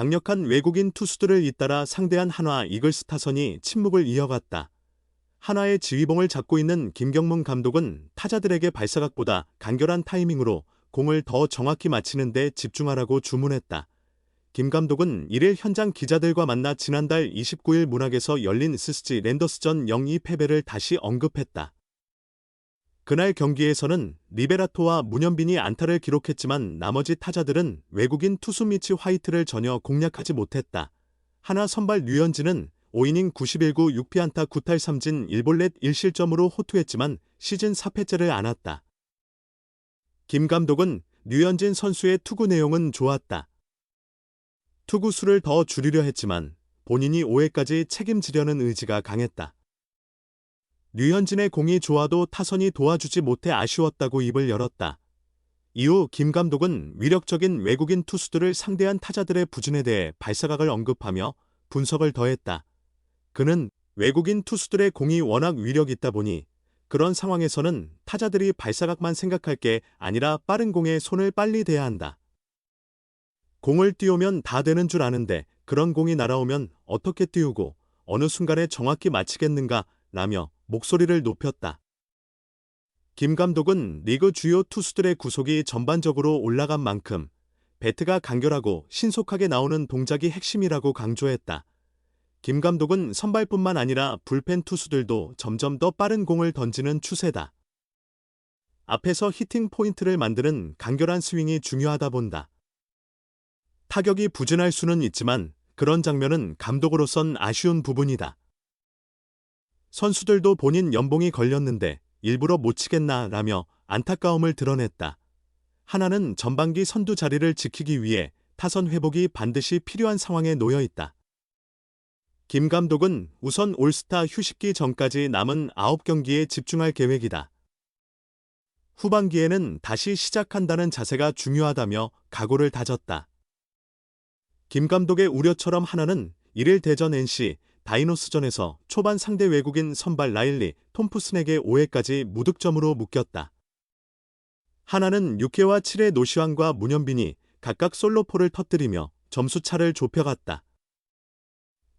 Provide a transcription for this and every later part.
강력한 외국인 투수들을 잇따라 상대한 한화 이글스 타선이 침묵을 이어갔다. 한화의 지휘봉을 잡고 있는 김경문 감독은 타자들에게 발사각보다 간결한 타이밍으로 공을 더 정확히 맞히는 데 집중하라고 주문했다. 김 감독은 이를 현장 기자들과 만나 지난달 29일 문학에서 열린 SSG 랜더스전 0-2 패배를 다시 언급했다. 그날 경기에서는 리베라토와 문현빈이 안타를 기록했지만 나머지 타자들은 외국인 투수 미치 화이트를 전혀 공략하지 못했다. 한화 선발 류현진은 5이닝 91구 6피안타 9탈 3진 1볼넷 1실점으로 호투했지만 시즌 4패째를 안았다. 김 감독은 류현진 선수의 투구 내용은 좋았다. 투구 수를 더 줄이려 했지만 본인이 5회까지 책임지려는 의지가 강했다. 류현진의 공이 좋아도 타선이 도와주지 못해 아쉬웠다고 입을 열었다. 이후 김 감독은 위력적인 외국인 투수들을 상대한 타자들의 부진에 대해 발사각을 언급하며 분석을 더했다. 그는 외국인 투수들의 공이 워낙 위력 있다 보니 그런 상황에서는 타자들이 발사각만 생각할 게 아니라 빠른 공에 손을 빨리 대야 한다. 공을 띄우면 다 되는 줄 아는데 그런 공이 날아오면 어떻게 띄우고 어느 순간에 정확히 맞히겠는가 라며 목소리를 높였다. 김 감독은 리그 주요 투수들의 구속이 전반적으로 올라간 만큼 배트가 간결하고 신속하게 나오는 동작이 핵심이라고 강조했다. 김 감독은 선발뿐만 아니라 불펜 투수들도 점점 더 빠른 공을 던지는 추세다. 앞에서 히팅 포인트를 만드는 간결한 스윙이 중요하다 본다. 타격이 부진할 수는 있지만 그런 장면은 감독으로선 아쉬운 부분이다. 선수들도 본인 연봉이 걸렸는데 일부러 못 치겠나 라며 안타까움을 드러냈다. 한화는 전반기 선두 자리를 지키기 위해 타선 회복이 반드시 필요한 상황에 놓여 있다. 김 감독은 우선 올스타 휴식기 전까지 남은 9경기에 집중할 계획이다. 후반기에는 다시 시작한다는 자세가 중요하다며 각오를 다졌다. 김 감독의 우려처럼 한화는 1일 대전 NC 다이노스전에서 초반 상대 외국인 선발 라일리 톰프슨에게 5회까지 무득점으로 묶였다. 한화는 6회와 7회 노시환과 문현빈이 각각 솔로포를 터뜨리며 점수차를 좁혀갔다.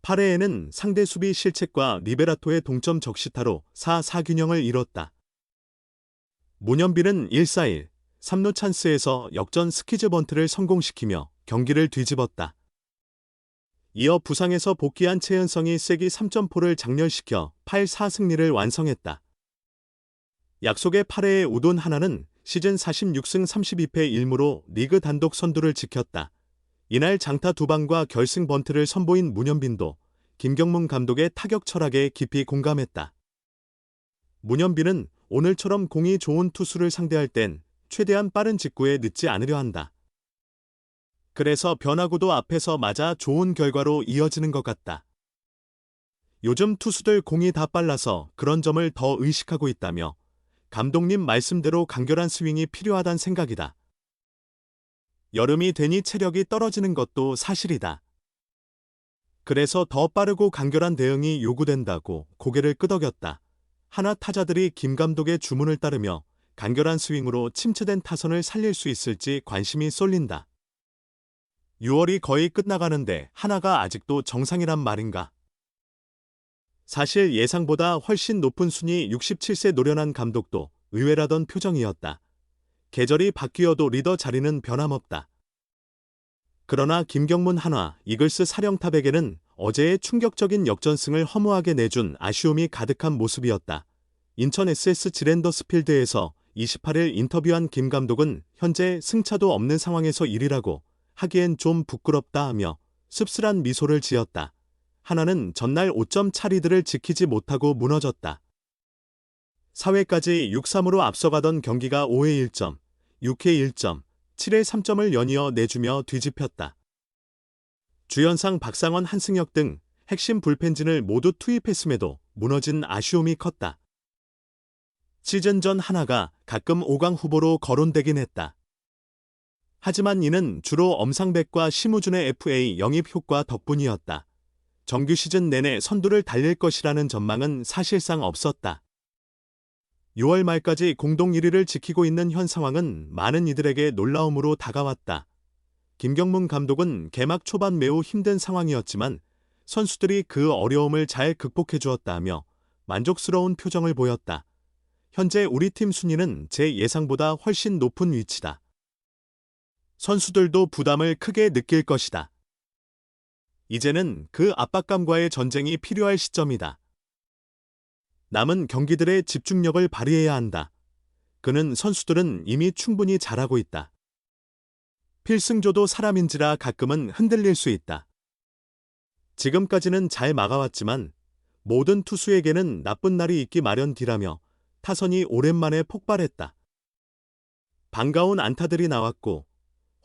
8회에는 상대 수비 실책과 리베라토의 동점 적시타로 4-4 균형을 이뤘다. 문현빈은 1-4-1, 3루 찬스에서 역전 스키즈 번트를 성공시키며 경기를 뒤집었다. 이어 부상에서 복귀한 최은성이 쐐기 3점포를 장렬시켜 8-4 승리를 완성했다. 약속의 8회에 우돈 한화는 시즌 46승 32패 1무로 리그 단독 선두를 지켰다. 이날 장타 2방과 결승 번트를 선보인 문현빈도 김경문 감독의 타격 철학에 깊이 공감했다. 문현빈은 오늘처럼 공이 좋은 투수를 상대할 땐 최대한 빠른 직구에 늦지 않으려 한다. 그래서 변화구도 앞에서 맞아 좋은 결과로 이어지는 것 같다. 요즘 투수들 공이 다 빨라서 그런 점을 더 의식하고 있다며 감독님 말씀대로 간결한 스윙이 필요하단 생각이다. 여름이 되니 체력이 떨어지는 것도 사실이다. 그래서 더 빠르고 간결한 대응이 요구된다고 고개를 끄덕였다. 한화 타자들이 김 감독의 주문을 따르며 간결한 스윙으로 침체된 타선을 살릴 수 있을지 관심이 쏠린다. 6월이 거의 끝나가는데 한화가 아직도 정상이란 말인가? 사실 예상보다 훨씬 높은 순위 67세 노련한 감독도 의외라던 표정이었다. 계절이 바뀌어도 리더 자리는 변함없다. 그러나 김경문 한화 이글스 사령탑에게는 어제의 충격적인 역전승을 허무하게 내준 아쉬움이 가득한 모습이었다. 인천 SSG 랜더스 필드에서 28일 인터뷰한 김 감독은 현재 승차도 없는 상황에서 1위라고 하기엔 좀 부끄럽다 하며 씁쓸한 미소를 지었다. 한화는 전날 5점 차 리드를 지키지 못하고 무너졌다. 4회까지 6-3으로 앞서가던 경기가 5회 1점, 6회 1점, 7회 3점을 연이어 내주며 뒤집혔다. 주연상 박상원 한승혁 등 핵심 불펜진을 모두 투입했음에도 무너진 아쉬움이 컸다. 시즌 전 한화가 가끔 5강 후보로 거론되긴 했다. 하지만 이는 주로 엄상백과 심우준의 FA 영입 효과 덕분이었다. 정규 시즌 내내 선두를 달릴 것이라는 전망은 사실상 없었다. 6월 말까지 공동 1위를 지키고 있는 현 상황은 많은 이들에게 놀라움으로 다가왔다. 김경문 감독은 개막 초반 매우 힘든 상황이었지만 선수들이 그 어려움을 잘 극복해 주었다며 만족스러운 표정을 보였다. 현재 우리 팀 순위는 제 예상보다 훨씬 높은 위치다. 선수들도 부담을 크게 느낄 것이다. 이제는 그 압박감과의 전쟁이 필요할 시점이다. 남은 경기들의 집중력을 발휘해야 한다. 그는 선수들은 이미 충분히 잘하고 있다. 필승조도 사람인지라 가끔은 흔들릴 수 있다. 지금까지는 잘 막아왔지만 모든 투수에게는 나쁜 날이 있기 마련이라며 타선이 오랜만에 폭발했다. 반가운 안타들이 나왔고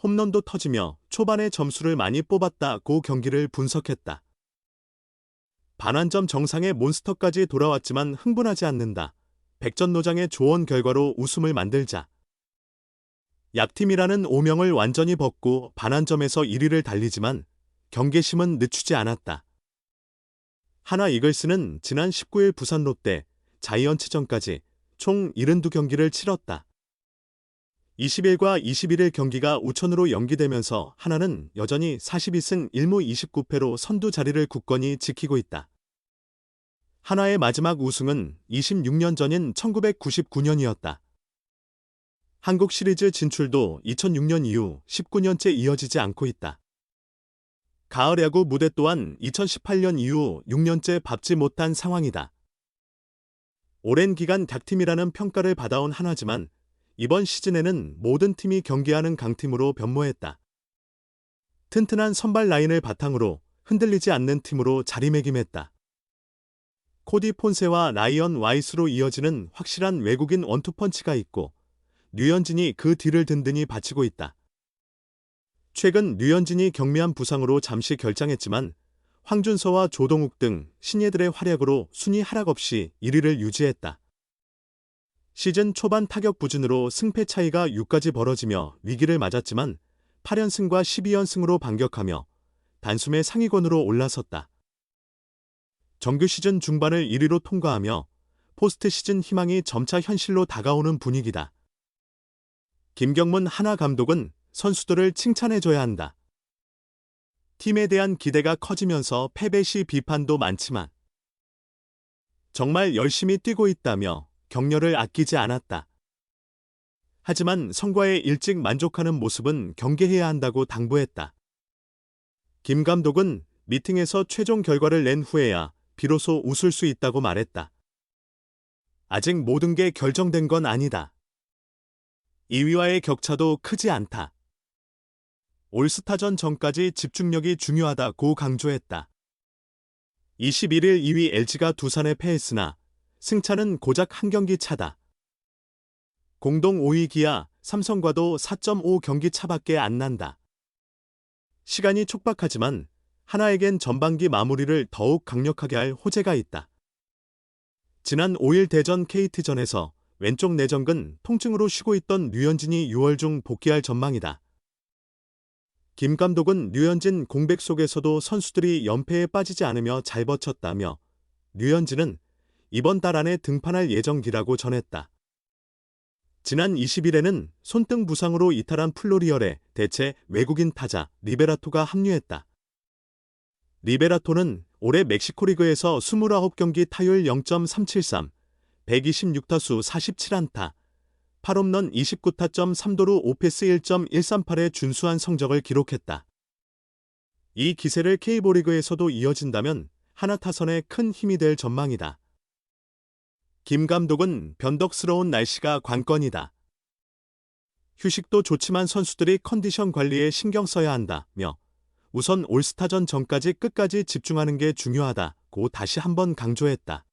홈런도 터지며 초반에 점수를 많이 뽑았다고 경기를 분석했다. 반환점 정상의 몬스터까지 돌아왔지만 흥분하지 않는다. 백전노장의 조언 결과로 웃음을 만들자. 약팀이라는 오명을 완전히 벗고 반환점에서 1위를 달리지만 경계심은 늦추지 않았다. 하나 이글스는 지난 19일 부산 롯데, 자이언츠전까지 총 72경기를 치렀다. 20일과 21일 경기가 우천으로 연기되면서 하나는 여전히 42승 1무 29패로 선두 자리를 굳건히 지키고 있다. 하나의 마지막 우승은 26년 전인 1999년이었다. 한국 시리즈 진출도 2006년 이후 19년째 이어지지 않고 있다. 가을 야구 무대 또한 2018년 이후 6년째 밟지 못한 상황이다. 오랜 기간 닭팀이라는 평가를 받아온 하나지만 이번 시즌에는 모든 팀이 경기하는 강팀으로 변모했다. 튼튼한 선발 라인을 바탕으로 흔들리지 않는 팀으로 자리매김했다. 코디 폰세와 라이언 와이스로 이어지는 확실한 외국인 원투펀치가 있고 류현진이 그 뒤를 든든히 받치고 있다. 최근 류현진이 경미한 부상으로 잠시 결장했지만 황준서와 조동욱 등 신예들의 활약으로 순위 하락 없이 1위를 유지했다. 시즌 초반 타격 부진으로 승패 차이가 6까지 벌어지며 위기를 맞았지만 8연승과 12연승으로 반격하며 단숨에 상위권으로 올라섰다. 정규 시즌 중반을 1위로 통과하며 포스트 시즌 희망이 점차 현실로 다가오는 분위기다. 김경문 하나 감독은 선수들을 칭찬해줘야 한다. 팀에 대한 기대가 커지면서 패배 시 비판도 많지만 정말 열심히 뛰고 있다며 격려를 아끼지 않았다. 하지만 성과에 일찍 만족하는 모습은 경계해야 한다고 당부했다. 김 감독은 미팅에서 최종 결과를 낸 후에야 비로소 웃을 수 있다고 말했다. 아직 모든 게 결정된 건 아니다. 2위와의 격차도 크지 않다. 올스타전 전까지 집중력이 중요하다고 강조했다. 21일 2위 LG가 두산에 패했으나 승차는 고작 한 경기 차다. 공동 5위 기아, 삼성과도 4.5 경기 차밖에 안 난다. 시간이 촉박하지만 하나에겐 전반기 마무리를 더욱 강력하게 할 호재가 있다. 지난 5일 대전 KT전에서 왼쪽 내전근 통증으로 쉬고 있던 류현진이 6월 중 복귀할 전망이다. 김 감독은 류현진 공백 속에서도 선수들이 연패에 빠지지 않으며 잘 버텼다며 류현진은 이번 달 안에 등판할 예정이라고 전했다. 지난 20일에는 손등 부상으로 이탈한 플로리얼에 대체 외국인 타자 리베라토가 합류했다. 리베라토는 올해 멕시코 리그에서 29경기 타율 0.373, 126타수 47안타, 8홈런 29타점 3도루 5패스 1.138의 준수한 성적을 기록했다. 이 기세를 K리그에서도 이어진다면 하나 타선에 큰 힘이 될 전망이다. 김 감독은 변덕스러운 날씨가 관건이다. 휴식도 좋지만 선수들이 컨디션 관리에 신경 써야 한다며 우선 올스타전 전까지 끝까지 집중하는 게 중요하다고 다시 한번 강조했다.